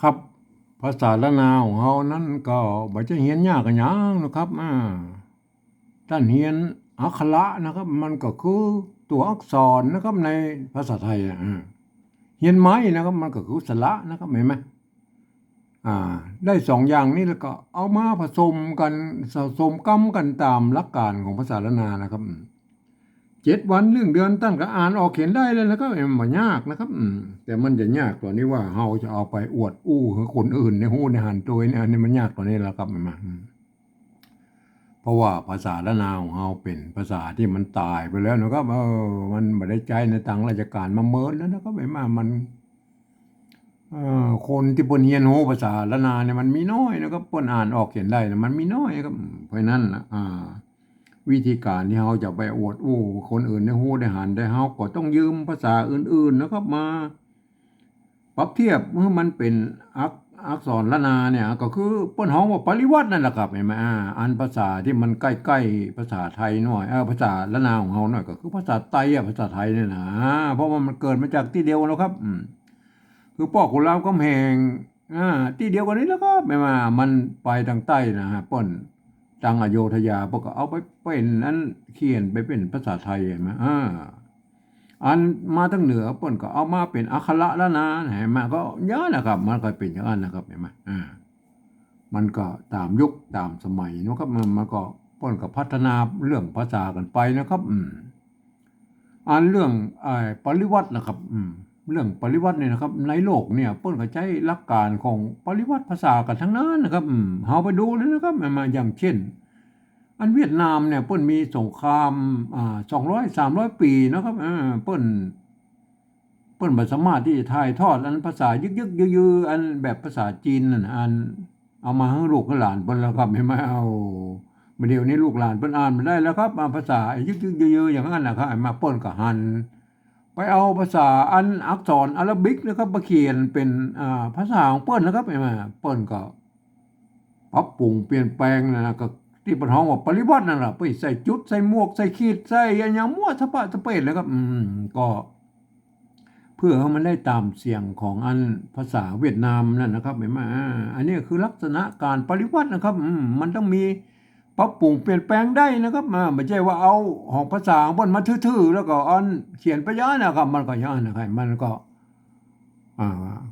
ครับภาษาละนาวของเรานั้นก็บ่จะเฮียนยากกันหยังนะครับท่านเฮียนอักขระนะครับมันก็คือตัวอักษรนะครับในภาษาไทยเฮียนไม้นะครับมันก็คือสระนะครับเห็นไหมอ่าได้สองอย่างนี้แล้วก็เอามาผสมกันผสมกำกันตามหลักการของภาษาละนานะครับ7 วัน1 เดือนตั้งก็อ่านออกเขียนได้เลยนะครับมันยากนะครับแต่มันจะยากกว่านี้ว่าเราจะเอาไปอวดอู้ให้คนอื่นในหูในหันตัวเนี่ยอันนี้มันยากกว่านี้แล้วครับมันเพราะว่าภาษาละนาของเราเป็นภาษาที่มันตายไปแล้วนะครับมันไม่ได้ใจในทางราชการมาเมินแล้วนะครับมันคนที่เปิ้นเรียนรู้ภาษาละนาเนี่ยมันมีน้อยนะครับเปิ้นอ่านออกเขียนได้นะมันมีน้อยครับเพราะนั้นนะวิธีการที่เราจะไปอวดอู้คนอื่นได้ฮู้ได้หันได้เฮาก็ต้องยืมภาษาอื่นๆนะครับมาปรับเทียบเมื่อมันเป็นอักอักษรละนาเนี่ยก็คือเปิ้นฮ้องว่าปริวัตินั่นแหละครับเห็นไหมอันภาษาที่มันใกล้ๆภาษาไทยหน่อยภาษาละนาของเฮาหน่อยก็คือภาษาไต้ภาษาไทยเนี่ยนะเพราะว่ามันเกิดมาจากที่เดียวแล้วครับคือพ่อขุนรามคำแหงที่เดียวกันนี้แล้วก็ไม่มามันไปทางใต้นะฮะเปิ้นทางอโยธยาพวกก็เอาไปเป็นนั้นเขียนไปเป็นภาษาไทยเห็นไหมอันมาทางเหนือเปิ้นก็เอามาเป็นอักขระแล้วนะเห็นไหมก็เยอะนะครับมันก็เป็นอย่างนั้นนะครับเห็นไหมมันก็ตามยุคตามสมัยนะครับมันก็เปิ้นก็พัฒนาเรื่องภาษากันไปนะครับอันเรื่องปริวัตินะครับเรื่องปริวัติเนี่ยนะครับในโลกเนี่ยเปิ้นก็ใช้หลักการของปริวัติภาษากันทั้งนั้นนะครับเฮาไปดูเลยนะครับมาอย่างเช่นอันเวียดนามเนี่ยเปิ้นมีสงคราม200-300 ปีนะครับเปิ้นบ่สามารถที่จะถ่ายทอดอันภาษายึกๆยือๆอันแบบภาษาจีนนั่นอันเอามาให้ลูกให้หลานเปิ้นแล้วครับเห็นไหมเดี๋ยวนี้ลูกหลานเปิ้นอ่านบ่ได้แล้วครับภาษายึกๆยือๆอย่างนั้นนะครับมาเปิ้นก็หันไปเอาภาษาอันอักษรอาหรับิกนะครับมาเขียนเป็นภาษาของเปิ้นนะครับเห็นไหมเปิ้นก็ปรับปรุงเปลี่ยนแปลงนะก็ที่เปิ้นฮ้องว่าปริวัตินั่นล่ะไปใส่จุดใส่หมวกใส่ขีดใส่อันหยังมั่วสะปะสะเปดเลยครับก็เพื่อให้มันได้ตามเสียงของอันภาษาเวียดนามนั่นนะครับเห็นไหมอันนี้คือลักษณะการปริวัตินะครับมันต้องมีปรับปรุงเปลี่ยนแปลงได้นะครับไม่ใช่ว่าเอาของภาษาของมันมาทื่อๆแล้วก็อันเขียนไปย้อนนะครับมันก็ย้อนนะครับมันก็อ่า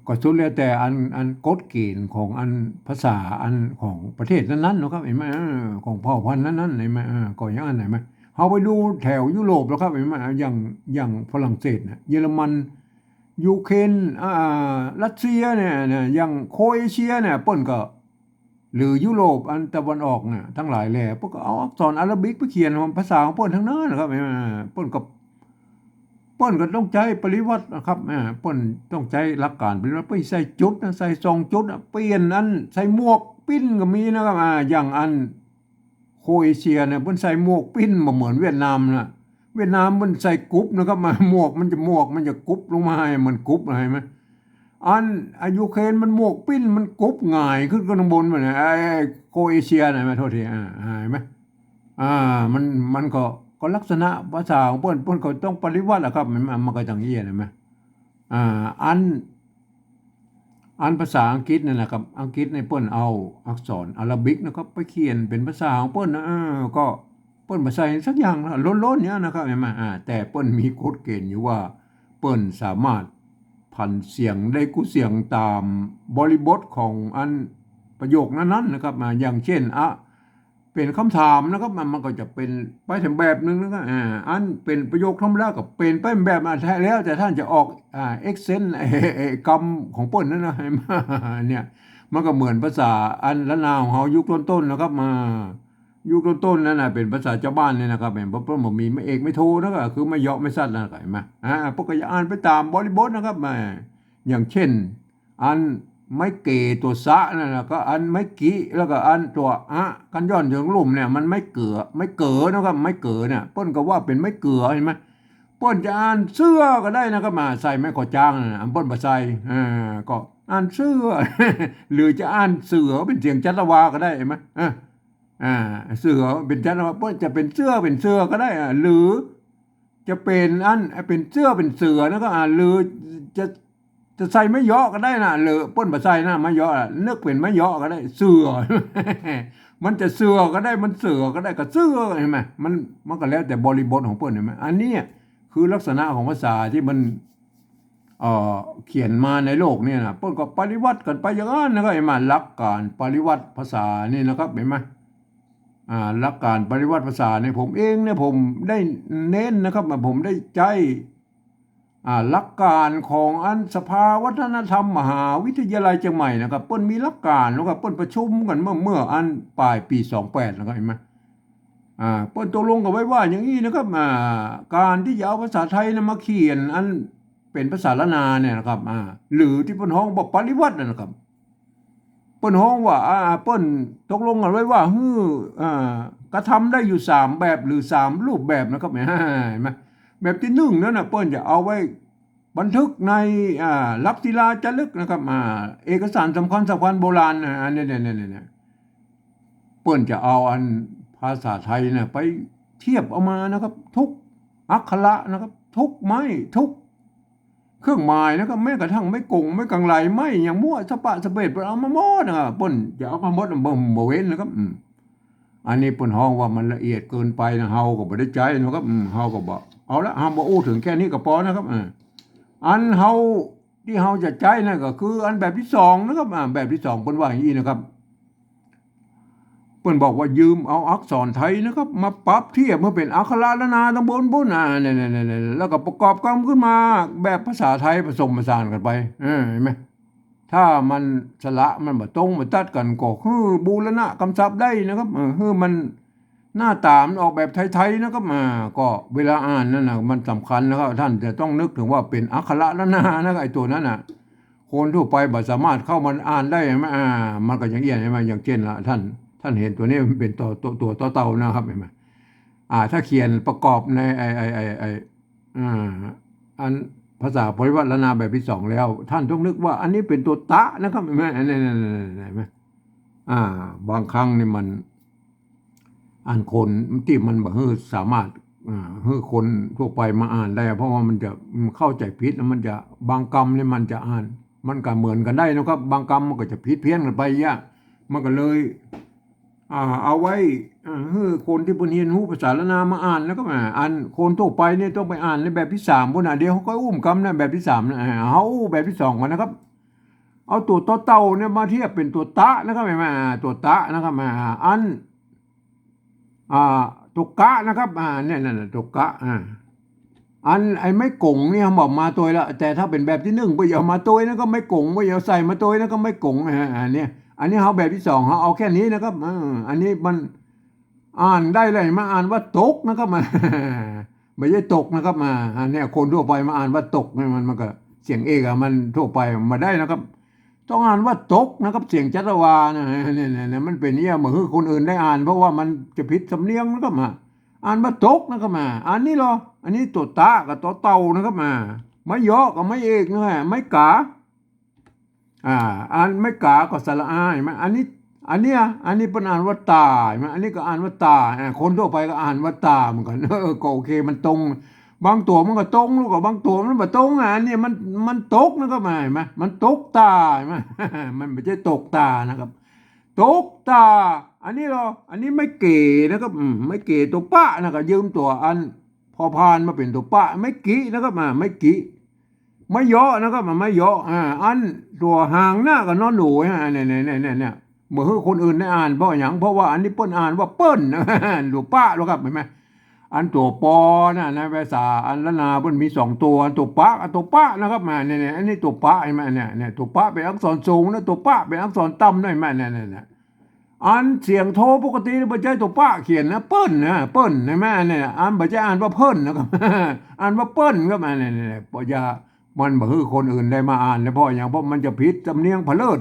ก็สุดแล้วแต่อันกฎเกณฑ์ของอันภาษาอันของประเทศนั้นๆนะครับเห็นไหมของเผ่าพันธุ์นั้นๆเห็นไหมก็อย่างนั้นเห็นไหมเราไปดูแถวยุโรปแล้วครับเห็นไหมอย่างฝรั่งเศสนะเยอรมันยูเครนรัสเซียเนี่ยอย่างโครเอเชียเนี่ยเปิ้นก็หรือยุโรปอันตะวันออกเนี่ยทั้งหลายแหล่พวกก็เอาอักษรอาหรับิกไปเขียนภาษาของเปิ้นทั้งนั้นนะครับเปิ้นก็ต้องใจปริวัตินะครับเปิ้นต้องใจหลักการปริวัติไปใส่จุดนะใส่2 จุดเปลี่ยนอันใส่หมวกปิ้นก็มีนะครับอย่างอันโครเอเชียเนี่ยเปิ้นใส่หมวกปิ้นบ่เหมือนเวียดนามนะเวียดนามมันใส่กรุ๊ปนะครับหมวกมันจะกรุ๊ปลงมาให้มันกรุ๊ปอะไรไหมอันยูเครนมันหมวกปิ้นมันกรุ๊ปหงายขึ้นข้างบนมันโครเอเชียนะโทษทีเห็นไหมอ่ามันมันก็ลักษณะภาษาของเปิ้นก็ต้องปริวัติแหละครับมันก็จังอี้เห็นไหมอ่าอันภาษาอังกฤษนั่นแหละครับอังกฤษในเปิ้นเอาอักษรอาหรับิกนะครับไปเขียนเป็นภาษาของเปิ้นนะก็เปิ้นบ่ใส่สักอย่างนะล้นๆเนี้ยนะครับเห็นไหมแต่เปิ้นมีกฎเกณฑ์อยู่ว่าเปิ้นสามารถผันเสียงได้กู้เสียงตามบริบทของอันประโยคนั้นๆนะครับอย่างเช่นเป็นคำถามนะครับมันก็จะเป็นไปถึงแบบนึงนะครับอันเป็นประโยคธรรมดาก็เป็นไปแบบแท้แล้วแต่ท่านจะออกเอ็กเซนต์กรรมของเปิ้นนั่นนะเนี่ยมันก็เหมือนภาษาอันละนาวของเฮายุคต้นๆนะครับยุคต้นๆนั่นน่ะเป็นภาษาชาวบ้านเนี่ยนะครับเพิ่นบ่มีไม่เอกไม่โทนะครับคือไม่เหยาะไม่ซัดนั่นก็เห็นไหมพวกก็จะอ่านไปตามบริบทนะครับอย่างเช่นอันไม่เกตัวสะนั่นนะก็อันไม่กิแล้วก็อันตัวกันย้อนถึงลุ่มเนี่ยมันไม่เกือไม่เก๋อนะครับไม่เก๋อเนี่ยเปิ้นก็ว่าเป็นไม่เกือเห็นไหมเปิ้นจะอ่านเสื้อก็ได้นะครับใส่ไม่ขอจ้างนะเปิ้นบ่ใส่ก็อ่านเสื้อหรือจะอ่านเสือเป็นเสียงจัตวาก็ได้เห็นไหมอ่าเสือเป็นจัตวาเปิ้นจะเป็นเสื้อก็ได้หรือจะเป็นอันเป็นเสื้อเป็นเสือนะครับหรือจะ จะใส่ไม่เยาะก็ได้นะเลอเปิ้นบ่ใส่นะไม่เยาะนึกเป็นไม่เยาะก็ได้เสือ มันจะเสือก็ได้มันเสือก็ได้ก็เสือเห็นไหมมันก็แล้วแต่บริบทของเปิ้นเห็นไหมอันนี้คือลักษณะของภาษาที่มันเขียนมาในโลกนี่นะเปิ้นก็ปฏิวัติกันไปอย่างนั้นนะครับเห็นไหมหลักการปฏิวัติภาษานี่นะครับเห็นไหมหลักการปฏิวัติภาษาในผมเองเนี่ยผมได้เน้นนะครับผมได้ใจหลักการของอันสภาวัฒนธรรมมหาวิทยาลัยเชียงใหม่นะครับเปิ้นมีหลักการแล้วก็เปิ้นประชุมกันเมื่ออันปลายปี28นะครับเห็นไหมเปิ้นตกลงกันไว้ว่าอย่างนี้นะครับการที่จะเอาภาษาไทยนะมาเขียนอันเป็นภาษาละนาเนี่ยนะครับหรือที่เปิ้นฮ้องบอกปริวัตินะครับเปิ้นฮ้องว่าเปิ้นตกลงกันไว้ว่าฮื้อกระทำได้อยู่3แบบหรือ3รูปแบบนะครับเห็นไหมแบบที่1นั่นน่ะเปิ้นจะเอาไว้บันทึกในลักษิลาจารึกนะครับเอกสารสำคัญโบราณอันนี้เนี่ยเปิ้นจะเอาอันภาษาไทยเนี่ยไปเทียบเอามานะครับทุกอักขระนะครับทุกไม้ทุกเครื่องหมายนะครับแม้กระทั่งไม่กงไม่กังไหลไม่อย่างมั่วสปะสเปดเอามาหมดนะครับเปิ้นจะเอามาหมดบ่เว้นนะครับอันนี้เปิ้นฮ้องว่ามันละเอียดเกินไปนะเฮาก็บ่ได้ใจนะครับเฮาก็บ่เอาละเฮาบ่อู้ถึงแค่นี้ก็พอนะครับอันเฮาที่เฮาจะใจนั่นก็คืออันแบบที่2นะครับแบบที่2เปิ้นว่าอย่างนี้นะครับเปิ้นบอกว่ายืมเอาอักษรไทยนะครับมาปรับเทียบมาเป็นอักขระละนาตำบลบุญเนี่ยแล้วก็ประกอบกันขึ้นมาแบบภาษาไทยผสมผสานกันไปเห็นไหมถ้ามันสระมันบ่ตรงบ่ตัดกันก็คือบูรณะกำศัพท์ได้นะครับคือมันหน้าตามันออกแบบไทยๆนะครับก็เวลาอ่านนั่นน่ะมันสำคัญนะครับท่านจะต้องนึกถึงว่าเป็นอักขระละนานะครับไอ้ตัวนั้นน่ะคนทั่วไปบ่สามารถเข้ามาอ่านได้ใช่มั้ยมันก็อย่างเงี้ยใช่มั้ยอย่างเช่นละท่านเห็นตัวนี้มันเป็นตัวต่อเต่านะครับเห็นมั้ยถ้าเขียนประกอบในอันภาษาปริวัติละนาแบบที่2แล้วท่านต้องนึกว่าอันนี้เป็นตัวตะนะครับเห็นมั้ยเห็นมั้ยบางครั้งนี่มันอ่านคนที่มันบ่สามารถให้คนทั่วไปมาอ่านได้เพราะว่ามันจะเข้าใจผิดแล้วมันจะบางคำนี่มันจะอ่านมันก็เหมือนกันได้นะครับบางคำมันก็จะผิดเพี้ยนกันไปมันก็เลยเอาไว้ให้คนที่เพิ่นเรียนรู้ภาษาละนามาอ่านแล้วก็อ่านคนทั่วไปนี่ต้องไปอ่านในแบบที่3พุ่นเดี๋ยวเขาก็อุ้มคำนะแบบที่3นะเฮาแบบที่2กันนะครับเอาตัวต่อเต่าเนี่ยมาเทียบเป็นตัวตะนะครับตัวตะนะครับอันตุกะนะครับเนี่ยนั่นตุกะอันไอ้ไม่กงเนี่ยบอกมาตัวละแต่ถ้าเป็นแบบที่1บ่เอามาตัวนั้นก็ไม่กงบ่เอาใส่มาตัวนั้นก็ไม่กงอันนี้เฮาแบบที่2เฮาเอาแค่นี้นะครับอันนี้มันอ่านได้เลยมาอ่านว่าตกนะครับไม่ใช่ตกนะครับอันนี้คนทั่วไปมาอ่านว่าตกมันก็เสียงเอกมันทั่วไปมาได้นะครับต้องอ่านว่าตกนะครับเสียงจัตวาเนี่ยมันเป็นเนี่ยเหมือนคนอื่นได้อ่านเพราะว่ามันจะผิดสำเนียงนะครับอ่านว่าตกนะครับอันนี้เหรออันนี้ตัวตะกับตัวเต่านะครับไม่ยอกับไม่เอกนะไม่กาอันไม่กาก็สระอาเห็นไหมอันนี้เป็นอ่านว่าตาเห็นไหมอันนี้ก็อ่านว่าตาคนทั่วไปก็อ่านว่าตาเหมือนกันก็โอเคมันตรงบางตัวมันก็ตรงแล้วก็บางตัวมันบ่ตรงอันนี้มันตกนะครับเห็นไหมมันตกตาเห็นไหม มันไม่ใช่ตกตานะครับตกตาอันนี้เหรออันนี้ไม่เก๋นะครับไม่เก๋ตัวปะนะครับยืมตัวอันพอพานมาเป็นตัวปะไม่กี้นะครับไม่กี้ไม่เยอะนะครับไม่เยอะอันตัวหางหน้ากับนอนหนูเนี่ยเมื่อคนอื่นได้อ่านเพราะอย่างเพราะว่าอันนี้เปิ้นอ่านว่าเปิ้นตัวปะหรอครับเห็นไหมอันตัวปอนะในภาษาอันละนาเปิ้นมี2ตัวตัวปะนะครับเนี่ยอันนี้ตัวปะเห็นไหมเนี่ยตัวปะเป็นอักษรสูงนะตัวปะเป็นอักษรต่ำได้ไหมเนี่ยอันเสียงโทปกติบ่ใช่ตัวปะเขียนนะเปิ้นเปิ้นใช่ไหมเนี่ยอันบ่ใช่อ่านว่าเพิ่นนะครับอ่านว่าเปิ้นครับเนี่ยบ่อย่ามันบ่คือคนอื่นได้มาอ่านเพราะอย่างเพราะมันจะผิดสำเนียงพะเลิศ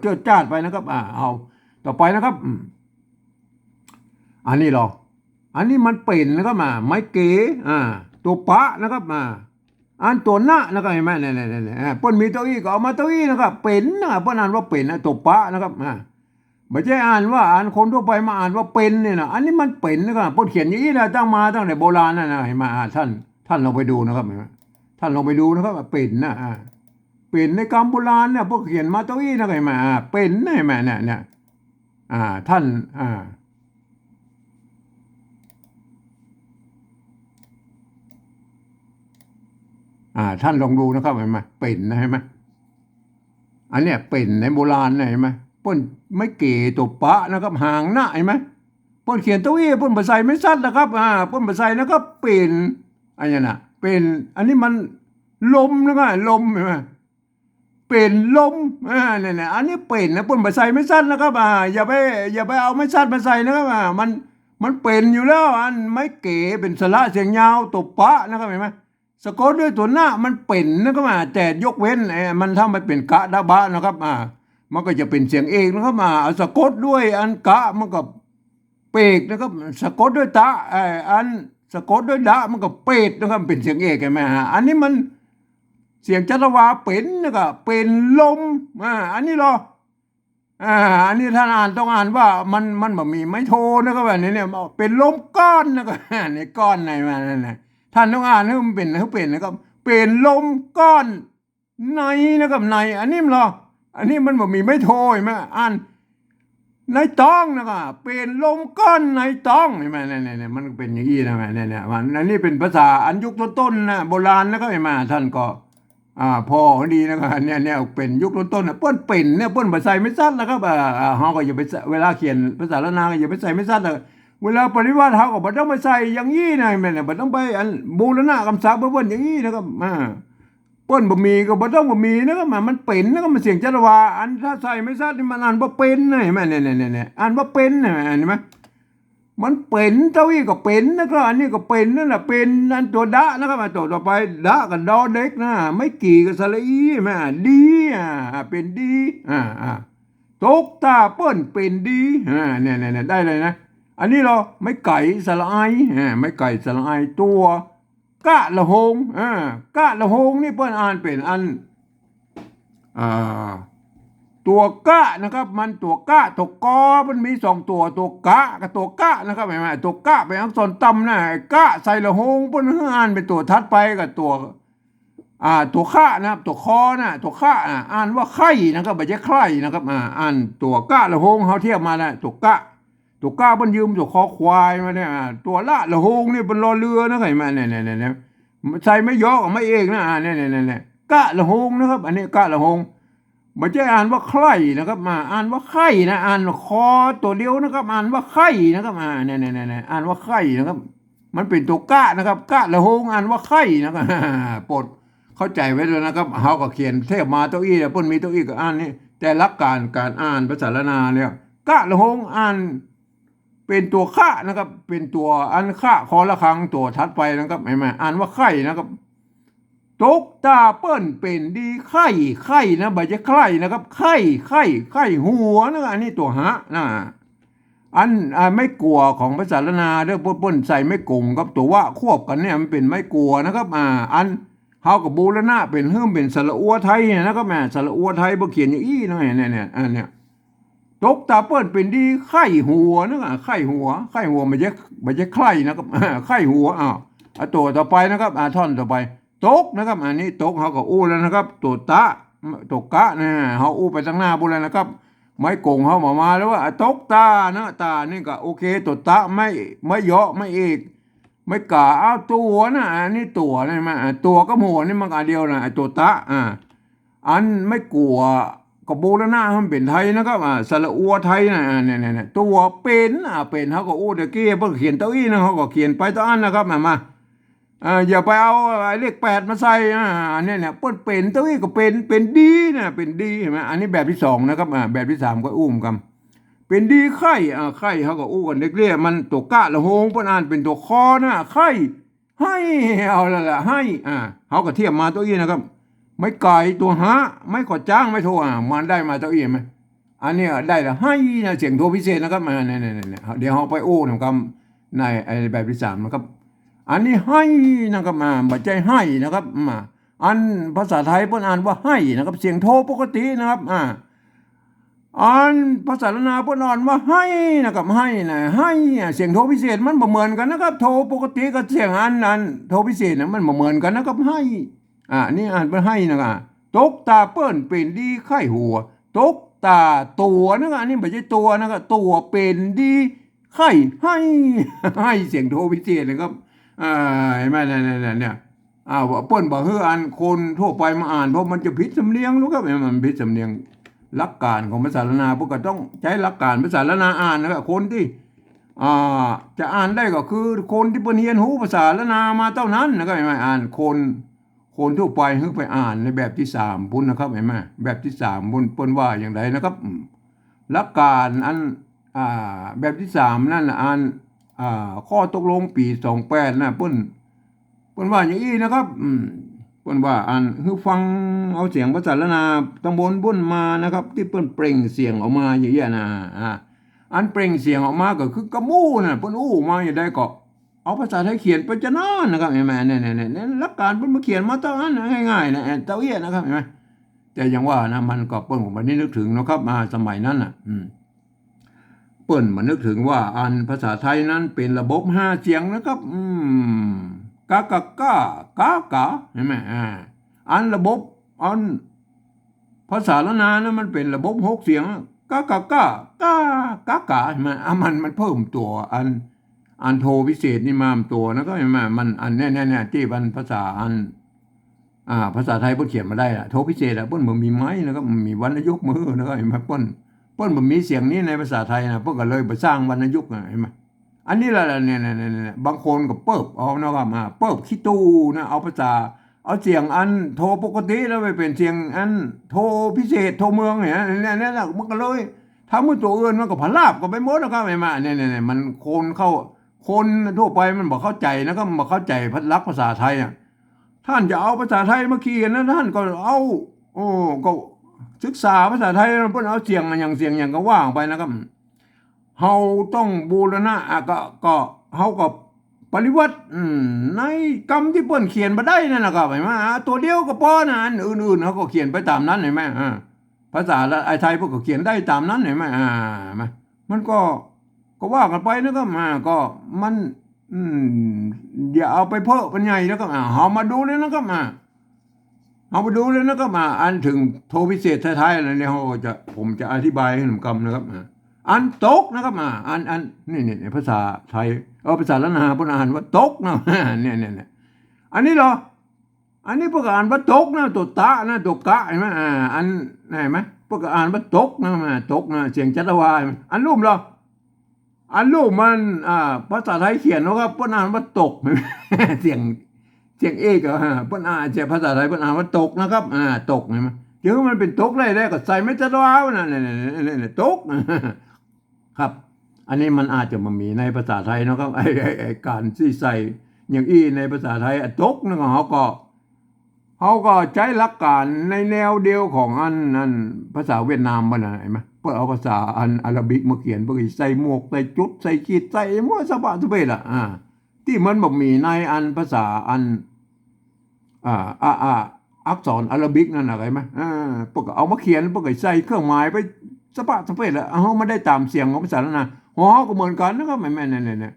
เจิดจ้าดไปนะครับเอาต่อไปนะครับอันนี้หรออันนี้มันเป็นนะครับไม้เก๋ตัวปะนะครับอันตัวหน้านะครับเห็นไหมเนี่ยเปิ้นมีเก้าอี้ก็เอามาเก้าอี้นะครับเป็นเปิ้นอ่านว่าเป็นตัวปะนะครับไม่ใช่อ่านว่าคนทั่วไปมาอ่านว่าเป็นเนี่ยนะอันนี้มันเป็นนะครับเปิ้นเขียนอย่างนี้นะตั้งแต่โบราณนะเห็นไหมท่านลองไปดูนะครับท่านลองไปดูนะครับเป็น เป็นในกรรมโบราณเนี่ยพวกเขียนมาตัวอี้นะไงมาเป็นไงมาเนี่ยท่านท่านลองดูนะครับเห็นไหมเป็นนะเห็นไหมอันเนี้ยเป็นในโบราณเห็นไหมป้นไม่เก๋ตัวปะนะครับห่างหน้าเห็นไหมป้นเขียนตัวอี้ป้นภาษาไม่สั้นนะครับป้นภาษานะครับเป็นอันนี้นะเป็นอันนี้มันลมนะครับลมเห็นไหมเป็นลมเนี่ยอันนี้เป็นนะป้นภาษาไม่สั้นนะครับอย่าไปเอาไม่สั้นมาใส่นะครับมันเป็นอยู่แล้วอันไม่เก๋เป็นสระเสียงยาวตัวปะนะครับเห็นไหมสะกดด้วยตัวหน้ามันเป็นนะครับแต่ยกเว้นมันถ้ามันเป็นกะดะบะนะครับมันก็จะเป็นเสียงเอกนะครับสะกดด้วยอันกะมันก็เปกนะครับสะกดด้วยตะอันสะกดด้วยดะมันก็เปดนะครับเป็นเสียงเอกใช่ไหมอันนี้มันเสียงจัตวาเป็นนะครับเป็นลมอันนี้หรออันนี้ท่านอ่านต้องอ่านว่ามันแบบมีไม่โทนะครับแบบนี้เนี่ยเป็นลมก้อนนะครับในก้อนไหนมานั่นนะท่านต้องอ่านให้มันเป็นนะครับเป็นลมก้อนในนะครับในอันนี้มันหรออันนี้มันแบบมีไม่โทใช่ไหมอ่านในต้องนะครับเป็นลมก้อนในต้องใช่ไหมเนี่ยมันเป็นอย่างนี้นะเนี่ยอันนี้เป็นภาษาอันยุคต้นๆนะโบราณนะครับใช่ไหมท่านก็พอดีนะครับเนี่ยเป็นยุคต้นๆนะเปิ้นเป็นเนี่ยเปิ้นภาษาไม่สั้นนะครับเฮาก็อย่าไปเวลาเขียนภาษาละนาก็อย่าไปใส่ไม่สั้นเลยเวลาปริวาสเฮาก็บ่ต้องไปใส่อย่างนี้นะแม่นบ่ต้องไปอันบูรณะคำศัพท์เปิ้นอย่างนี้นะครับเปิ้นบ่มีก็บ่ต้องบ่มีนะครับมันเป็นนะครับมันเสียงจัตวาอันถ้าใส่ไม่สั้นนี่มันอ่านบ่เป็นนะเห็นมั้ยเนี่ยอ่านบ่เป็นนะเห็นมั้ยมันเป็นเท่าอี้ก็เป็นนะครับอันนี้ก็เป็นนั่นแหละเป็นอันตัวดะนะครับตัวต่อไปดะกับดอเด็กนะไม่กี่กับสระอีแม่ดีเป็นดีตกตาเปิ้นเป็นดีเนี่ยได้เลยนะอันนี้เราไม่ไก่สระไอไม่ไก่สระไอตัวกะละหงกะละหงนี่เปิ้นอ่านเป็นอันตัวกะนะครับมันตัวกะตัวกอมันมี2ตัวกะกับตัวกะนะครับเห็นไหมตัวกะเป็นอักษรต่ำนะกะใส่ละหงเปิ้นอ่านเป็นตัวทัดไปกับตัวข้านะครับตัวคอนะตัวข้าอ่านว่าไข่นะครับไม่ใช่ไข่นะครับอ่านตัวกะละหงเขาเทียบมานะตัวกะเปิ้นยืมตัวคอควายมาเนี่ยตัวละหงนี่เป็นรอเรือนะเห็นไหมเนี่ยใส่ไม่ยอกไม่เองนะเนี่ยกะละหงนะครับอันนี้กะละหงไม่ใช่อ่านว่าไข่นะครับอ่านว่าไข่นะอ่านคอตัวเดียวนะครับอ่านว่าไข่นะครับเนี่ยอ่านว่าไข่นะครับมันเป็นตัวกะนะครับกะละหงอ่านว่าไข่นะครับปดเข้าใจไว้ด้วยนะครับเขาก็เขียนเทพมาตัวอี้เปิ้นมีตัวอี้ก็อ่านนี่แต่หลักการอ่านภาษาละนาเนี่ยกะละหงอ่านเป็นตัวข้านะครับเป็นตัวอันข้าคอละครังตัวทัดไปนะครับเห็นไหมอ่านว่าไข่นะครับตกตาเปิ้นเป็นดีไข่นะใบจะไข่นะครับไข่หัวนะอันนี้ตัวหะนะอันไม่กลัวของภาษาละนาเด้อเปิ้นใส่ไม่กงกับตัวว่าควบกันเนี่ยมันเป็นไม่กลัวนะครับอันเฮากับบูรณะเป็นเฮิ่มเป็นสระอัวไทยนะครับสระอัวไทยบ่เขียนอย่างอี้นะเนี่ยตกตาเปิ้นเป็นดีไข่หัวนะไข่หัวไม่ใช่ไข่นะครับไข่หัวตัวต่อไปนะครับท่อนต่อไปตกนะครับอันนี้ตกเขาก็อู้แล้วนะครับตัวตกกะนะเขาอู้ไปตั้งหน้าบุญแล้วนะครับไม่โกงเขามาแล้วว่าตกตานะตานี่ก็โอเคตัวตะไม่เยาะไม่เอกไม่กะเอาตัวนะอันนี้ตัวนี่มาตัวก็หัวนี่มันอันเดียวนะตัวตะอันไม่กลัวกบูรณะมันเป็นไทยนะครับสระอัวไทยนะเนี่ยตัวเป็นเขาก็อู้เด็กเกี้ยเพิ่งเขียนเต้าอี้นะเขาก็เขียนไปตัวอันนะครับมาอย่าไปเอาเลข8มาใส่เนี่ยเปิ้นเป็นตัวนี้ก็เป็นดีนะเป็นดีเห็นไหมอันนี้แบบที่2นะครับแบบที่3ก็อุ้มกันเป็นดีไข่เขาก็อู้กันเรียกมันตัวกะละหงเปิ้นอ่านเป็นตัวคอนะไข่ให้เอาละให้เขาก็เทียบมาตัวนี้นะครับไม่ไก่ตัวหะไม่ขอจ้างไม่โทรมันได้มาตัวนี้ไหมอันนี้ได้ละให้นะเสียงโทรพิเศษนะครับเนี่ยเดี๋ยวเขาไปอู้ทำกันในแบบที่3นะครับอันนี้ให้นะครับบัจจัยให้นะครับอันภาษาไทยเพิ่นอ่านว่าให้นะครับเสียงโทปกตินะครับอันภาษาละนาเพิ่นอ่านว่าให้นะครับให้นะให้เสียงโทพิเศษมันบ่เหมือนกันนะครับโทปกติกับเสียงอันโทพิเศษนะมันบ่เหมือนกันนะครับให้นี่อ่านว่าให้นะครับ ตกตาเปิ้นเป็นดีไข้หัวตกตาตัวนะครับอันนี้ไม่ใช่ตัวนะครับตัวเป็นดีไข้ให้ให้เสียงโทพิเศษนะครับเห็นไหมเนี่ยเปิ้นบอกอันคนทั่วไปมาอ่านเพราะมันจะผิดสำเนียงรู้ครับมันผิดสำเนียงหลักการของภาษาละนาพวกก็ต้องใช้หลักการภาษาละนาอ่านนะครับคนที่จะอ่านได้ก็คือคนที่เปิ้นเรียนรู้ภาษาละนามาเท่านั้นนะครับเห็นไหมอ่านคนทั่วไปเพิ่งไปอ่านในแบบที่3พุ่นนะครับเห็นไหมแบบที่3พุ่นเปิ้นว่าอย่างไรนะครับหลักการอันแบบที่3นั่นอ่านข้อตกลงปี28นะเปิ้นว่าอย่างนี้นะครับเปิ้นว่าอ่านคือฟังเอาเสียงภาษาละนาตำบลบุญมานะครับที่เปิ้นเปล่งเสียงออกมาอย่างนี้นะอันเปล่งเสียงออกมาก็คือกระมู่น่ะเปิ้นอู้มาอย่างใดก็เอาภาษาไทยเขียนไปจะนานนะครับเห็นไหมเนี่ยหลักการเปิ้นมาเขียนมาเท่านั้นง่ายๆนะเท่าเอี้ยนะครับเห็นไหมแต่อย่างว่านะมันก็เปิ้นผมไม่นึกถึงนะครับสมัยนั้นน่ะเปิ้นมานึกถึงว่าอันภาษาไทยนั้นเป็นระบบ5เสียงนะครับกะกะกะกะกะเห็นไหมอันระบบอันภาษาละนานะมันเป็นระบบ6เสียงกะกะกะกะกะกะเห็นไหมมันเพิ่มตัวอันโทพิเศษนี่มาตัวนะก็เห็นไหมมันอันเนี่ยที่มันภาษาภาษาไทยเพิ่นเขียนมาได้โทพิเศษเพิ่นบ่มีไม้นะครับมีวรรณยุกต์มือนะครับเห็นไหมเปิ้นบ่มีเสียงนี้ในภาษาไทยนะเพิ่นก็เลยไปสร้างวรรณยุกต์เห็นไหมอันนี้ล่ะเนี่ยบางคนก็เปิบเอานะครับเปิบขี้ตู้นะเอาภาษาเอาเสียงอันโทปกติแล้วไปเป็นเสียงอันโทพิเศษโทเมืองเนี่ยมันก็เลยทำให้ตัวอื่นมันก็พลาบก็ไปหมดนะครับเห็นไหมเนี่ยมันคนทั่วไปมันบ่เข้าใจนะครับบ่เข้าใจลักษณ์ภาษาไทยท่านจะเอาภาษาไทยมาเขียนนะท่านก็เอาก็ศึกษาภาษาไทยเพิ่นเอาเสียงอย่างก็ว่างไปนะครับเฮาต้องบูรณะก็เฮาก็ปฏิวัติในกรรมที่เพิ่นเขียนบ่ได้นั่นน่ะครับเห็นมั้ยตัวเดียวก็พอนะอันอื่นๆเฮาก็เขียนไปตามนั้นเห็นมั้ยภาษาไทยเพิ่นก็เขียนได้ตามนั้นเห็นมั้ยมันก็ว่ากันไปนะครับก็มันอย่าเอาไปเพ้อเป็นใหญ่นะครับเฮามาดูเลยนะครับเอาไปดูเลยนะครับอันถึงโทพิเศษท้ายๆอะไรเนี่ยผมจะอธิบายให้หนุ่มกำนะครับอันตกนะครับอันนี่ภาษาไทยภาษาละนาเพิ่นอ่านว่าตกนะเนี่ยอันนี้เหรออันนี้พวกอ่านว่าตกนะตัวตะนะตัวกะเห็นมั้ยอันเห็นมั้ยพวกอ่านว่าตกนะตกนะเสียงจัตวาอันรูปเหรออันรูปมันภาษาไทยเขียนนะครับเพิ่นอ่านว่าตกเสียงเอกเพิ่นอ่านภาษาไทยเพิ่นอ่านว่าตกนะครับตกเห็นมั้ยถึงมันเป็นตกได้ก็ใส่ไม่จัตวานั่นตกครับอันนี้มันอาจจะมามีในภาษาไทยนะครับไอ้การที่ใส่อย่างในภาษาไทยตกนั่นเขาก็ใช้หลักการในแนวเดียวของอันภาษาเวียดนามบ่น่ะเห็นมั้ยเพิ่นเอาภาษาอันอาราบิกมาเขียนเพิ่นใส่หมวกใส่จุดใส่ขีดใส่หมวกสะบะสะเบดที่มันบ่มีในอันภาษาอันอักษรอาราบิกนั่นน่ะเห็นมั้ยเพิ่นก็เอามาเขียนเพิ่นก็ใส่เครื่องหมายไปสะบะสะเบดแล้วเฮามันได้ตามเสียงของภาษาละนาฮอก็เหมือนกันนะครับแม่ๆเนี่ย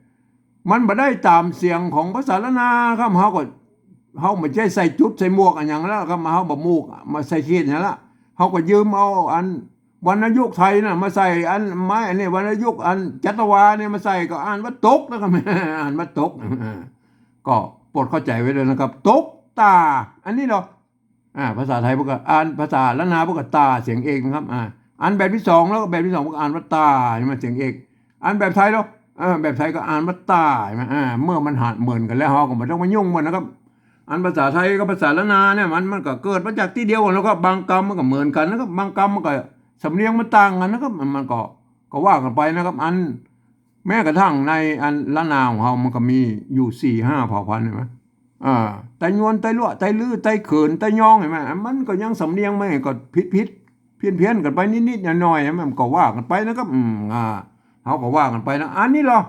มันบ่ได้ตามเสียงของภาษาละนาครับเฮาไม่ใช่ใส่จุดใส่หมวกอันหยังแล้วครับเฮาบ่มูกมาใส่ขีดนั่นละเฮาก็ยืมเอาอันวรรณยุกต์ไทยน่ะมาใส่อันไม้อันนี้วรรณยุกต์อันจัตวาเนี่ยมาใส่ก็อ่านว่าตกนะครับอ่านว่าตกก็โปรดเข้าใจไว้ด้วยนะครับตกตาอันนี้เหรอภาษาไทยพวกก็อ่านภาษาละนาพวกก็ตาเสียงเอกนะครับอันแบบที่2แล้วก็แบบที่2พวกอ่านว่าตาใช่มั้ยเสียงเอกอันแบบไทยเนาะแบบไทยก็อ่านว่าตาใช่มั้ยเมื่อมันหัดเหมือนกันแล้วเฮาก็บ่ต้องมายุ่งมันนะครับอันภาษาไทยกับภาษาละนาเนี่ยมันก็เกิดมาจากที่เดียวกันแล้วก็บางคำมันก็เหมือนกันนะครับบางคำมันก็สำเนียงมันต่างกันนะครับมันก็ว่ากันไปนะครับอันแม้กระทั่งในอันละนาของเฮามันก็มีอยู่ 4-5 เผ่าพันธุ์เห็นมั้ยไตยวนไตลั่วไตลื้อไตเขินไตยองเห็นมั้ยมันก็ยังสำเนียงไม่ก็ผิดเพี้ยนกันไปนิดๆหน่อยๆมันก็ว่ากันไปนะครับเฮาก็ว่ากันไปนะอันนี้เหรอ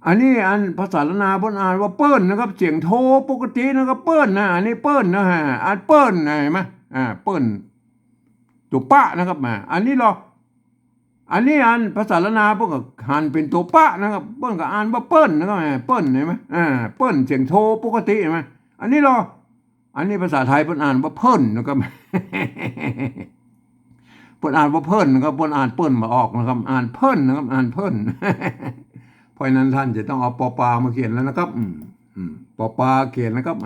อันนี้อันภาษาละนาเพิ่นอ่านว่าเปิ้นนะครับเสียงโทปกตินะครับเปิ้นนะอันนี้เปิ้นนะฮะอันเปิ้นเห็นมั้ยเปิ้นตัวปะนะครับอันนี้เหรออันนี้อันภาษาละนาเพิ่นก็หันเป็นตัวปะนะครับเปิ้นก็อ่านว่าเปิ้นนะครับเปิ้นเห็นมั้ยเปิ้นเสียงโทปกติเห็นมั้ยอันนี้เหรอ อันนี้ภาษาไทยเพิ่นอ่านว่าเพิ่นนะครับ เพิ่นอ่านว่าเพิ่นนะครับเพิ่นอ่านเปิ้นมาออกนะครับอ่านเพิ่นนะครับอ่านเพิ่น เพราะนั้นท่านจะต้องเอาปอปลามาเขียนแล้วนะครับปอปลาเขียนนะครับ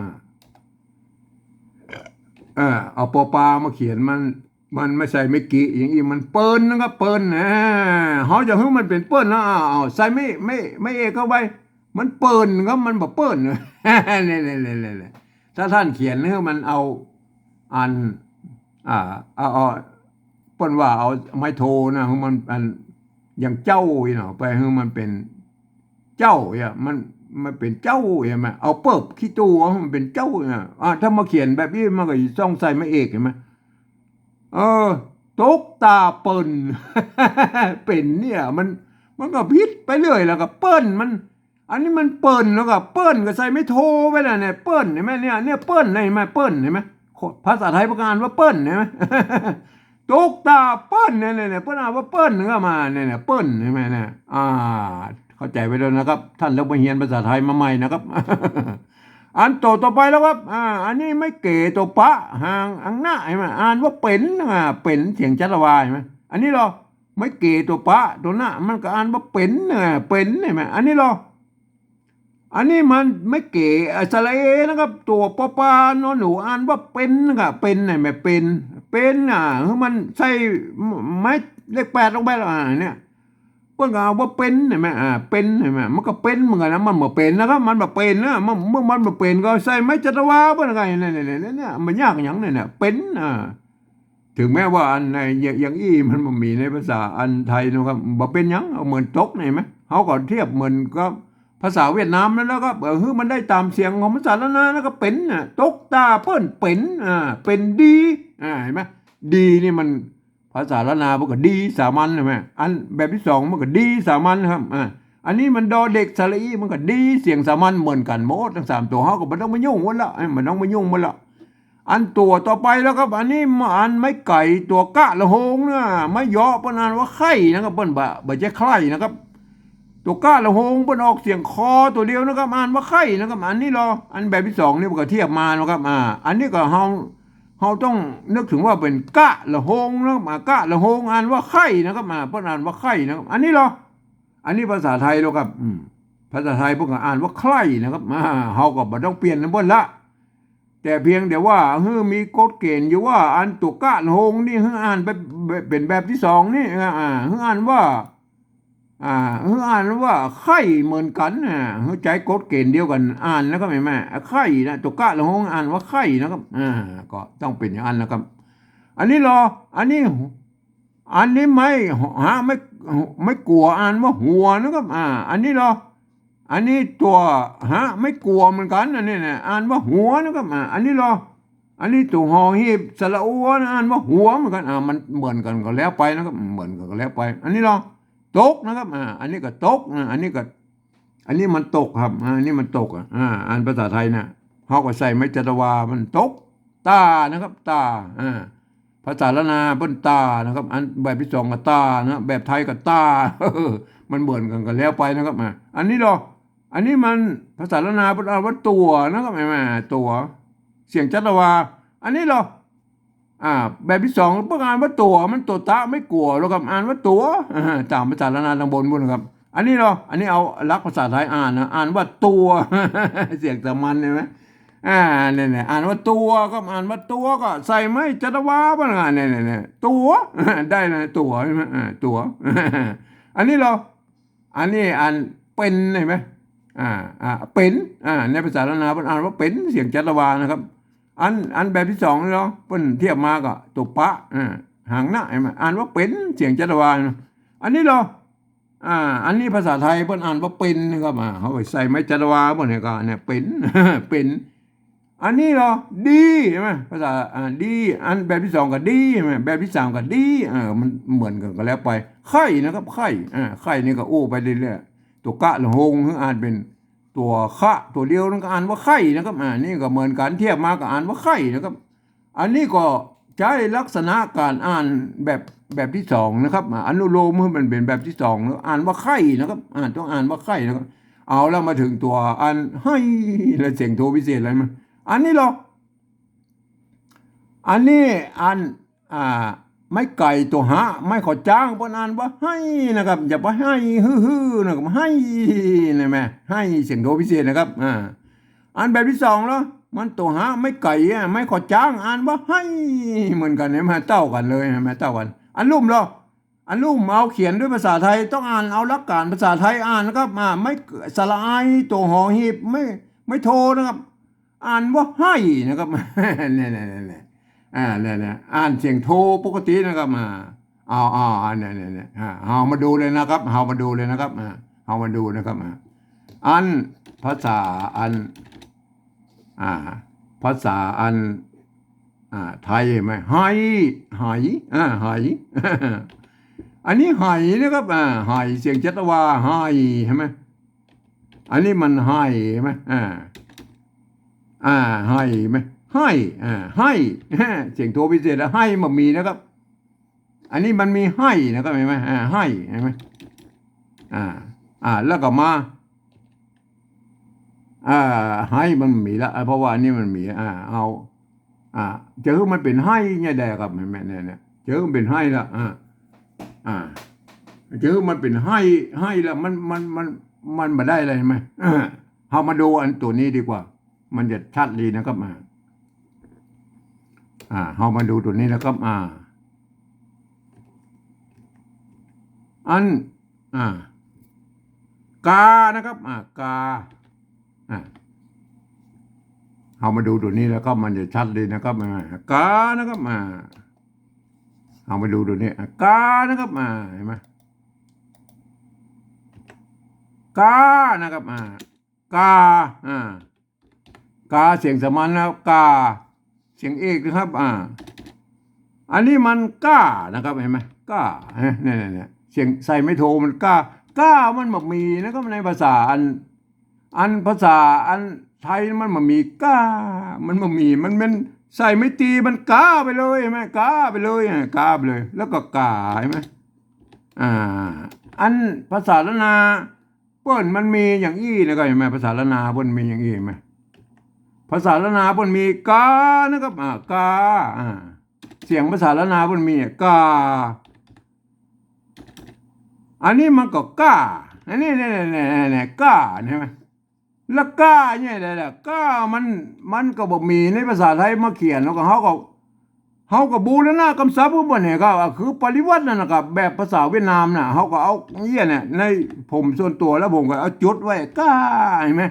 เอาปอปลามาเขียนมันไม่ใช่ไม่กี่อย่างนี้มันเปิ้นนะครับเปิ้นเขาจะให้มันเป็นเปิ้นนะเอาใส่ไม่เอกเข้าไปมันเปิ้นครับมันแบบเปิ้น เนี่ยถ้าท่านเขียนให้มันเอาอันเอาเปิ้นว่าเอาไม้โทนะให้มันอันอย่างเจ้าเนาะไปให้มันเป็นเจ้าเนี่ยมันเป็นเจ้าใช่ไหมเอาเปิบขี้ตู้มันเป็นเจ้าเนี่ยถ้ามาเขียนแบบนี้มันก็ต้องใส่ไม่เอกเห็นไหมตกตาเปิ้น เป็นเนี่ยมันก็พิษไปเรื่อยแล้วก็เปิ้นมันอันนี้มันเปิ้นแล้วก็เปิ้นก็ใส่ไม่โทไปแล้วเนี่ยเปิ้นเห็นไหมเนี่ยเปิ้นเห็นไหมเปิ้นเห็นไหมภาษาไทยประกาศว่าเปิ้นเห็นไหม ตกตาเปิ้นเนี่ยเปิ้นอ่านว่าเปิ้นก็มาเนี่ยเปิ้นเห็นไหมเนี่ยเข้าใจไปแล้วนะครับท่านแล้วมาเรียนภาษาไทยมาใหม่นะครับ อันต่อไปแล้วครับอันนี้ไม่เก๋ตัวปะห่างอังหน้าใช่ไหมอ่านว่าเป็นเป็นเสียงจัตวาใช่ไหมอันนี้เราไม่เก๋ตัวปะตัวหน้ามันก็อ่านว่าเป็นเป็นใช่ไหมอันนี้เราอันนี้มันไม่เก๋สระเอนะครับตัวปอปานอนหนูอ่านว่าเป็นนะครับเป็นใช่ไหมเป็นมันใส่ไม้เลข8ลงไปแล้วเนี่ยเพิ่งเอาว่าเป็นเห็นไหมเป็นเห็นไหมมันก็เป็นเหมือนกันนะมันบ่เป็นนะครับมันบ่เป็นนะเมื่อมันบ่เป็นก็ใส่ไม้จัตวาเป็นไงเนี่ยมันยากอย่างเนี่ยเป็นถึงแม้ว่าอันในอย่างมันบ่มีในภาษาอันไทยนะครับบ่เป็นยังเอาเหมือนตกเห็นไหมเขาก็เทียบเหมือนก็ภาษาเวียดนามแล้วก็มันได้ตามเสียงของภาษาละนะแล้วก็เป็นตกตาเปิ้นเป็นดีเห็นไหมดีนี่มันภาษาละนามันก็ดีสามัญใช่ไหมอันแบบที่2มันก็ดีสามัญครับอันนี้มันดอเด็กสระอีมันก็ดีเสียงสามัญเหมือนกันหมดทั้ง3ตัวเฮาก็บ่ต้องมายุ่งมันละมันต้องมายุ่งมันละอันตัวต่อไปแล้วครับอันนี้อันไม่ไก่ตัวกะละโหงนะไม่ยอเปิ้นอ่านว่าไข่นะครับเปิ้นบ่ใช่ไข่นะครับตัวกะละโหงเปิ้นออกเสียงคอตัวเดียวนะครับอ่านว่าไข่นะครับอันนี้รออันแบบที่2นี่มันก็เทียบมานะครับอันนี้ก็เฮาต้องนึกถึงว่าเป็นกะละโหงนะครับกะละโหงอ่านว่าไข่นะครับเปิ้นอ่านว่าไข่นะครับอันนี้รออันนี้ภาษาไทยแล้วครับภาษาไทยพวกก็อ่านว่าไข่นะครับเฮาก็บ่ต้องเปลี่ยนนะเปิ้นละแต่เพียงแต่ว่ามีกฎเกณฑ์อยู่ว่าอันตัวกะละโหงนี่อ่านเป็นแบบที่2นี่อ่านว่าอ่านว่าไข่เหมือนกันใจกฎเกณฑ์เดียวกันอ่านแล้วก็ไม่ไข่นะตัวกะละโหงอ่านว่าไข่นะครับก็ต้องเป็นอย่างนั้นนะครับอันนี้อันนี้ไม่กลัวอ่านว่าหัวนะครับอันนี้อันนี้ตัวไม่กลัวเหมือนกันอันนี้เนี่ยอ่านว่าหัวนะครับอันนี้อันนี้ตัวหอหีบสระอูอ่านว่าหัวเหมือนกันมันเหมือนกันก็แล้วไปนะครับเหมือนกันก็แล้วไปอันนี้ตกนะครับอันนี้ก็ตกอันนี้มันตกครับอันนี้มันตกอ่านภาษาไทยนะเฮาก็ใส่ไม้จัตวามันตกตานะครับตาภาษาละนาเปิ้นตานะครับอันแบบที่2ก็ตานะแบบไทยก็ตามันเหมือนกันก็แล้วไปนะครับอันนี้อันนี้มันภาษาละนาเปิ้นอ่านว่าตัวนะครับตัวเสียงจัตวาอันนี้แบบที่2เพิ่นอ่านว่าตัวมันตัวตะไม่กลัวแล้วครับอ่านว่าตัวตามภาษาละนาทางบนครับอันนี้อันนี้เอาหลักภาษาไทยอ่านว่าตัว เสียงสามัญใช่ไหมเนี่ยอ่านว่าตัวก็อ่านว่าตัวก็ใส่ไม่จัตวาบ้างเนี่ยตัว ได้นะตัวใช่ไหมตัว อันนี้อันนี้อ่านเป็นใช่ไหมเป็นในภาษาละนาอ่านว่าเป็นเสียงจัตวานะครับอันแบบที่2นี่เพิ่นเทียบมาก็ตัวปะหางหน้าใช่ไหมอ่านว่าเป็นเสียงจัตวาอันนี้อันนี้ภาษาไทยเพิ่นอ่านว่าเป็นนะครับเขาใส่ไม้จัตวาบ่เนี่ยก็เนี่ยเป็น เป็นอันนี้ดีใช่ไหมภาษาดีอันแบบที่2ก็ดีใช่ไหมแบบที่3ก็ดีมันเหมือนกันก็แล้วไปไข่นะครับไข่นี่ก็ไปเรื่อยๆตัวกะละโหงอ่านเป็นตัวคะตัวเดียวนั่นก็อ่านว่าไข่นะครับนี่ก็เหมือนกันเทียบมาก็อ่านว่าไข่นะครับอันนี้ก็ใช้ลักษณะการอ่านแบบที่2นะครับอนุโลมให้มันเป็นแบบที่2แล้วอ่านว่าไข่นะครับต้องอ่านว่าไข่นะครับเอาแล้วมาถึงตัวอันให้และเสียงโทพิเศษอะไรมาอันนี้ อันนี้อันอ่าไม่ไก่ตัวหาไม่ขอจ้างเพิ่นอ่านว่าให้นะครับอย่าไปให้ฮือๆนะครับให้นะแม่ให้เสียงโทพิเศษนะครับอันแบบที่สองแล้วมันตัวหาไม่ไก่ไม่ขอจ้างอ่านว่าให้เหมือนกันเนี่ยมาเต้ากันเลยนะแม่เต้ากันอันลุ่มเหรออันลุ่มเอาเขียนด้วยภาษาไทยต้องอ่านเอาหลักการภาษาไทยอ่านนะครับไม่สระอายตัวหอหีบไม่โทนะครับอ่านว่าให้นะครับเนี่ยเนี่ยอ่านเสียงโทปกตินะครับเนี่ยเอามาดูเลยนะครับเอามาดูเลยนะครับเอามาดูนะครับอันภาษาอันอ่าภาษาอันไทยไหมไหไหอันนี้ไหนะครับไหเสียงจัตวาไหใช่ไหมอันนี้มันไหใช่ไหมให้ไหมให้ให้เสียงโทพิเศษแล้วให้มันมีนะครับอันนี้มันมีให้นะครับเห็นไหมให้เห็นไหมแล้วก็มาให้มันมีแล้วเพราะว่าอันนี้มันมีเอาเจอมันเป็นให้เนี่ยได้ครับเห็นไหมเนี่ยเจอมันเป็นให้ละเจอมันเป็นให้แล้วมันมาได้อะไรไหมเอามาดูอันตัวนี้ดีกว่ามันจะชัดดีนะครับเอามาดูตัวนี้นะครับอันกานะครับกาเอามาดูตัวนี้แล้วก็มันจะชัดเลยนะครับกานะครับเอามาดูตัวนี้กานะครับเห็นไหมกานะครับกากาเสียงสมานแล้วกาเสียงเอกนะครับอันนี้มันก้านะครับเห็นไหมก้าเนี่ยเสียงใส่ไม่โทมันก้ามันแบบมีนะครับในภาษาอันภาษาอันไทยมันแบบมีก้ามันแบบมีมันเป็นใส่ไม่ตีมันก้าไปเลยเห็นไหมก้าไปเลยก้าไปเลยแล้วก็กาเห็นไหมอันภาษาละนาเปิ้นมันมีอย่างอี้นะครับเห็นไหมภาษาละนาเปิ้นมีอย่างอี้ไหมภาษาละนาเปิ้นมีกานะครับกาเสียงภาษาละนาเปิ้นมีกาอันนี้มันก็ก้าอันนี้เนี่ยก้าใช่ไหมแล้วก้าเนี่ยแหละก้ามันก็บ่มีในภาษาไทยมาเขียนแล้วก็เขาก็บูรณะคำศัพท์พวกมันเนี่ยก็คือปริวัตินั่นนะครับแบบภาษาเวียดนามน่ะเขาก็เอาเนี่ยในผมส่วนตัวแล้วผมก็เอาจุดไว้ก้าเห็นไหม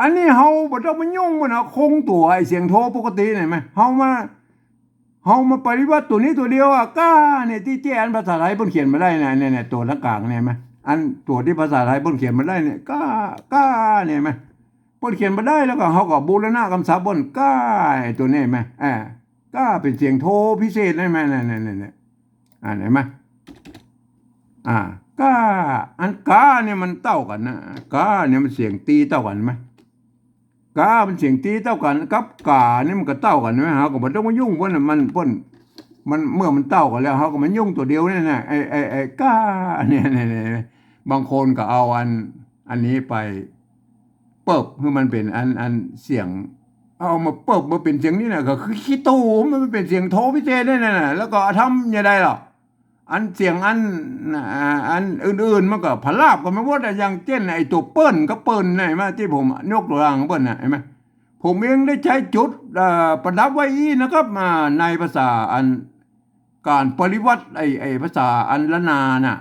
อันนี้เขาบ่ต้องมายุ่งมันคงตัวไอเสียงโทปกติเห็นไหมเขามาปริวัติตัวนี้ตัวเดียวก้าเนี่ยที่อันภาษาไทยเพิ่นเขียนมาได้เนี่ยตัวละกลางเนี่ยไหมอันตัวที่ภาษาไทยเพิ่นเขียนมาได้เนี่ยก้าเนี่ยไหมเพิ่นเขียนมาได้แล้วก็เขาก็บูรณะคำศัพท์บนก้าตัวนี้ไหมก้าเป็นเสียงโทพิเศษได้ไหมเนี่ยเห็นไหมก้าอันก้าเนี่ยมันเท่ากันนะก้าเนี่ยมันเสียงตีเท่ากันไหมกาเป็นเสียงตีเท่ากันกับกานี่มันก็เท่ากันไหมเขาก็ไม่ต้องมายุ่งเพราะมันเมื่อมันเท่ากันแล้วเขาก็มันยุ่งตัวเดียวเนี่ยนะไอ้กาเนี่ยบางคนก็เอาอันนี้ไปเปิบคือมันเป็นอันเสียงเอามาเปิบมาเป็นเสียงนี่นะก็คือขี้ตูมันเป็นเสียงโทพิเศษนี่นะแล้วก็ทำยังไงหรออันเสียงอันอื่นๆมันก็พลาบก็ไม่ว่าแต่อย่างเช่นไอ้ตัวเปิ้ลก็เปิ้ลไหนมาที่ผมยกตัวอย่างเปิ้ลเห็นไหมผมเองได้ใช้จุดประดับไว้นะครับในภาษาอันการปริวัติไอ้ภาษาอันละนาน่ะ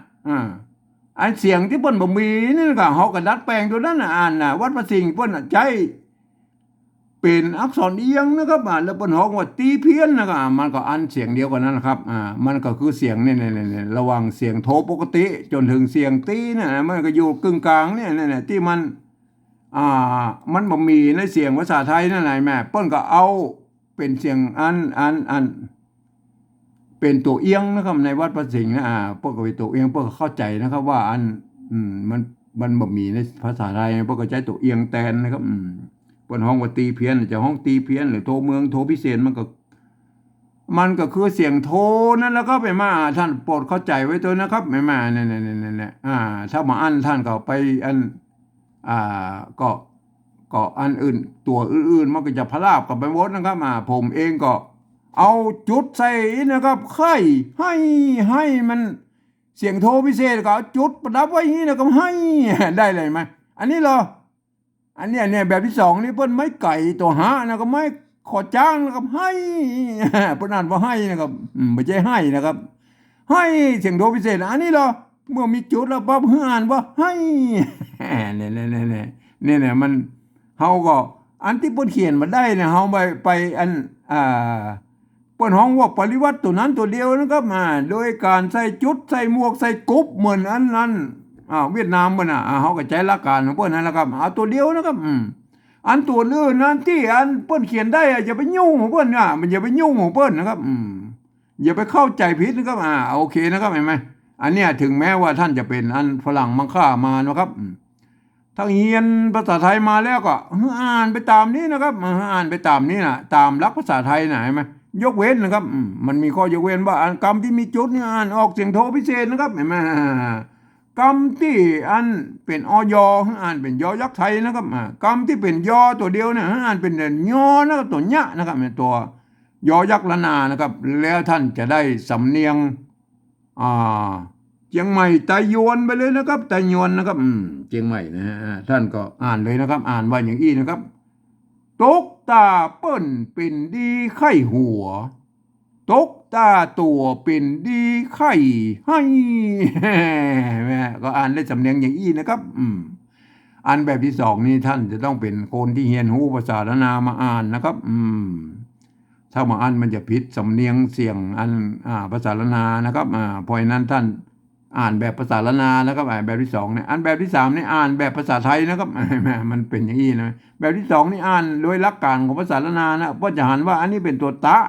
อันเสียงที่เปิ้ลบ่มีนี่ก็เขาก็ดัดแปลงตัวนั้นวัดประสิงห์เปิ้ลใช้เป็นอักษรเอียงนะครับแล้วเปิ้นฮ้องว่าตีเพี้ยนนะครับมันก็อันเสียงเดียวกันนั่นนะครับมันก็คือเสียงเนี่ยระหว่างเสียงโทปกติจนถึงเสียงตีเนี่ยมันก็อยู่กึ่งกลางเนี่ยที่มันบ่มีในเสียงภาษาไทยนั่นแหละแม่เปิ้นก็เอาเป็นเสียงอันเป็นตัวเอียงนะครับในวัดประสิงห์พวกก็เป็นตัวเอียงพวกก็เข้าใจนะครับว่ามันบ่มีในภาษาไทยพวกก็ใช้ตัวเอียงแทนนะครับบนห้องว่าตีเพี้ยนจะห้องตีเพี้ยนหรือโทเมืองโทพิเศษมันก็คือเสียงโทนั่นแล้วก็ไปมาท่านโปรดเข้าใจไว้ตัวนะครับไม่มาเนี่ยถ้ามาอันท่านก็ไปอันก็อันอื่นตัวอื่นๆมันก็จะพลาบกับไปหมดนะครับผมเองก็ เอาจุดใส่นะครับไข่ให้มันเสียงโทพิเศษก็เอาจุดประดับไว้อย่างนี้นะครับให้ได้เลยไหมอันนี้เหรออันเนี้ยเนี่ยแบบที่สองนี่เปิ้นไม้ไก่ตัวหานะครับไม้ขอจ้างนะครับให้เปิ้นอ่านว่าให้นะครับไม่ใช่ให้นะครับให้เสียงโทพิเศษอันนี้เหรอเมื่อมีจุดแล้วปั๊บอ่านว่าให้เนี่ยมันเฮาก็อันที่เปิ้นเขียนมาได้เนี่ยเฮาไปอันเปิ้นฮ้องว่าปริวัติตัวนั้นตัวเดียวนะครับโดยการใส่จุดใส่หมวกใส่กุ๊บเหมือนอันนั้นเวียดนามมันเฮาก็ใช้หลักการของเปิ้นนั่นแหละครับเอาตัวเดียวนะครับอันตัวอื่นนั้นที่อันเปิ้นเขียนได้อย่าไปยุ่งของเปิ้นมันอย่าไปยุ่งของเปิ้นนะครับอย่าไปเข้าใจผิดนะครับโอเคนะครับเห็นไหมอันเนี้ยถึงแม้ว่าท่านจะเป็นอันฝรั่งมังค่ามานะครับถ้าเรียนภาษาไทยมาแล้วก็อ่านไปตามนี้นะครับอ่านไปตามนี้นะตามหลักภาษาไทยนะเห็นไหมยกเว้นนะครับมันมีข้อยกเว้นว่าอันคำที่มีจุดนี่อ่านออกเสียงโทพิเศษนะครับเห็นไหมคำที่อันเป็นอยอ่านเป็นยอยักษ์ไทยนะครับคำที่เป็นยอตัวเดียวเนี่ยอ่านเป็นยอนะครับตัวเนี้ยนะครับเป็นตัวยอยักษ์ละนานะครับแล้วท่านจะได้สำเนียงเชียงใหม่ไตยวนไปเลยนะครับไตยวนนะครับเชียงใหม่นะฮะท่านก็อ่านเลยนะครับอ่านว่าอย่างอี้นะครับตกตาเปิ้นเป็นดีไข้หัวตกตาตัวเป็นดีไข้ให้แม่ก็อ่านได้สำเนียงอย่างอี้นะครับอันแบบที่สองนี่ท่านจะต้องเป็นคนที่เรียนรู้ภาษาละนามาอ่านนะครับถ้ามาอ่านมันจะผิดสำเนียงเสียงอันภาษาละนานะครับเพราะฉะนั้นท่านอ่านแบบภาษาละนานะครับแบบที่สองเนี่ยอันแบบที่สามนี่อ่านแบบภาษาไทยนะครับมันเป็นอย่างนี้นะแบบที่สองนี่อ่านโดยหลักการของภาษาละนานะเพราะจะหันว่าอันนี้เป็นตัวตะ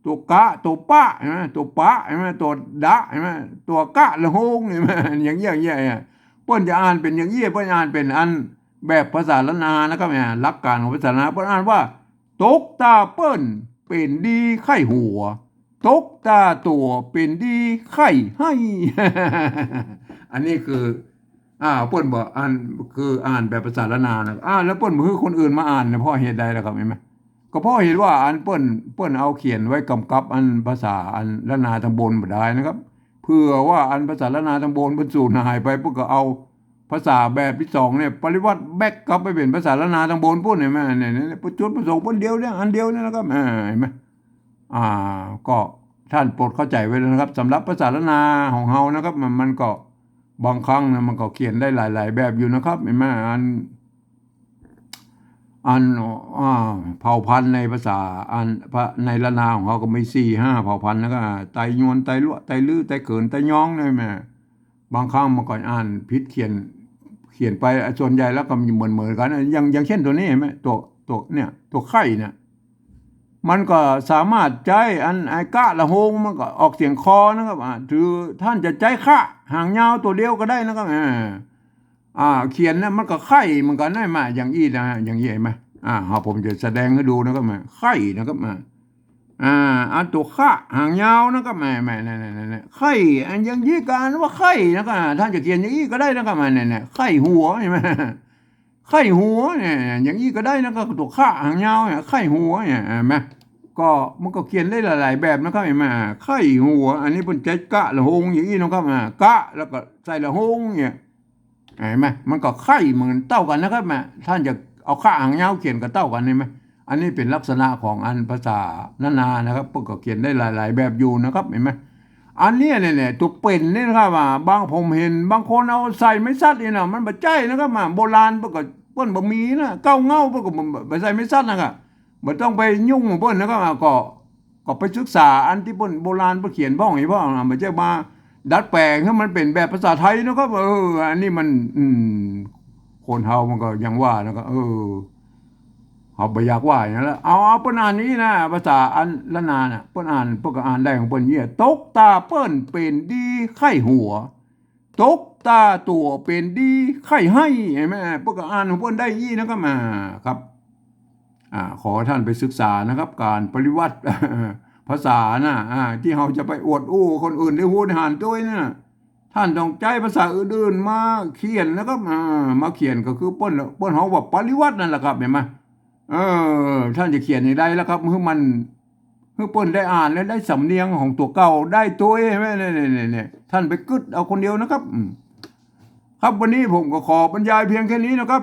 ตัวกะตัวปะใช่ไหมตัวปะใช่ไหมตัวดะใช่ไหมตัวกะละโฮงใช่ไหมอย่างเงี้ยเปิ้นจะอ่านเป็นอย่างเงี้ยเปิ้นอ่านเป็นอันแบบภาษาละนานะครับหลักการของภาษาละนาเปิ้นอ่านว่าตกตาเปิ้นเป็นดีไข้หัวตกตาตัวเป็นดีไข้ให้อันนี้คือเปิ้นบอกอ่านคืออ่านแบบภาษาละนานะแล้วเปิ้นบ่คือคนอื่นมาอ่านเพราะเหตุใดล่ะครับเห็นไหมก็เพราะเห็นว่าอันเปิ้นเอาเขียนไว้กำกับอันภาษาอันละนาทางบนบ่ได้นะครับเพื่อว่าอันภาษาละนาทางบนเพิ่นสูญหายไปเพิ่นก็เอาภาษาแบบที่สองเนี่ยปริวัติแบ็กกลับไปเป็นภาษาละนาทางบนพุ่นเห็นไหมเนี่ยจุดประสงค์เพิ่นเดียวเนี่ยอันเดียวเนี่ยนะครับเห็นไหมก็ท่านโปรดเข้าใจไว้เลยนะครับสำหรับภาษาละนาของเฮานะครับมันก็บางครั้งนะมันก็เขียนได้หลายๆแบบอยู่นะครับเห็นไหมอันเผ่าพันธุ์ในภาษาในละนาของเขาก็มี4-5เผ่าพันธุ์แล้วก็ไตยวนไตลั่วไตลื้อไตเขินไตย้องนี่แม่บางครั้งมันก็อ่านผิดเขียนไปส่วนใหญ่แล้วก็มีเหมือนกันอย่างเช่นตัวนี้เห็นไหมตัวเนี่ยตัวไข่เนี่ยมันก็สามารถใจอันไอกะละโฮงมันก็ออกเสียงคอนะครับถือท่านจะใจคะหางยาวตัวเดียวก็ได้นะครับเขียนเนี่ยมันก็ไข่มันก็ได้มาอย่างอี้นะอย่างนี้เห็นไหมผมจะแสดงให้ดูนะครับไข่นะครับอันตัวคะหางยาวนะครับแม่เนี่ยไข่อันอย่างนี้การว่าไข่นะครับท่านจะเขียนอย่างนี้ก็ได้นะครับเนี่ยไข่หัวเห็นไหมไข่หัวเนี่ยอย่างนี้ก็ได้นะครับตัวคะหางยาวเนี่ยไข่หัวเนี่ยเห็นไหมก็มันก็เขียนได้หลายๆแบบนะครับเห็นไหมไข่หัวอันนี้เป็นใจกะละโฮงอย่างนี้นะครับกะแล้วก็ใส่ละโฮงเนี่ยเห็นไหมมันก็ไข่เหมือนเต้ากันนะครับท่านจะเอาข้าหางยาวเขียนกับเต้ากันเห็นไหมอันนี้เป็นลักษณะของอันภาษานานะครับพวกก็เขียนได้หลายๆแบบอยู่นะครับเห็นไหมอันนี้เนี่ยตัวเป็นนี่นะครับบางผมเห็นบางคนเอาใส่ไม่ซัดนี่นะมันบะใจนะครับโบราณพวกก็เปิ้นบะมีนะเก้าเงาพวกก็บะใส่ไม่ซัดนะครับบ่ต้องไปยุ่งเปิ้นนะครับก็ไปศึกษาอันที่เปิ้นโบราณเปิ้นเขียนบ้องให้บ้องบ่ใช่มาดัดแปลงให้มันเป็นแบบภาษาไทยนะครับอันนี้มันคนเฮามันก็ยังว่านะครับเขาบ่อยากว่าอย่างนั้นแล้วเอาเปิ้นอ่านนี้นะภาษาอันละนาน่ะเปิ้นอ่านเปิ้นก็อ่านได้ของเปิ้นเหี้ยตกตาเปิ้นเป็นดีไข้หัวตกตาตัวเป็นดีไข้ให้เห็นไหมเปิ้นก็อ่านของเปิ้นได้ยี่นะครับครับขอท่านไปศึกษานะครับการปริวัติภาษานะที่เราจะไปอวดอู้คนอื่นได้พูดหานด้วยนะท่านต้องใจภาษาอื่นๆมาเขียนนะครับมาเขียนก็คือเปิ้นเฮาว่าปริวัตินั่นแหละครับเห็นไหมท่านจะเขียนอย่างไรแล้วครับ คือเปิ้นได้อ่านและได้สำเนียงของตัวเก่าได้ตัวเองแม่เนี่ยท่านไปกึดเอาคนเดียวนะครับครับวันนี้ผมก็ขอบรรยายเพียงแค่นี้นะครับ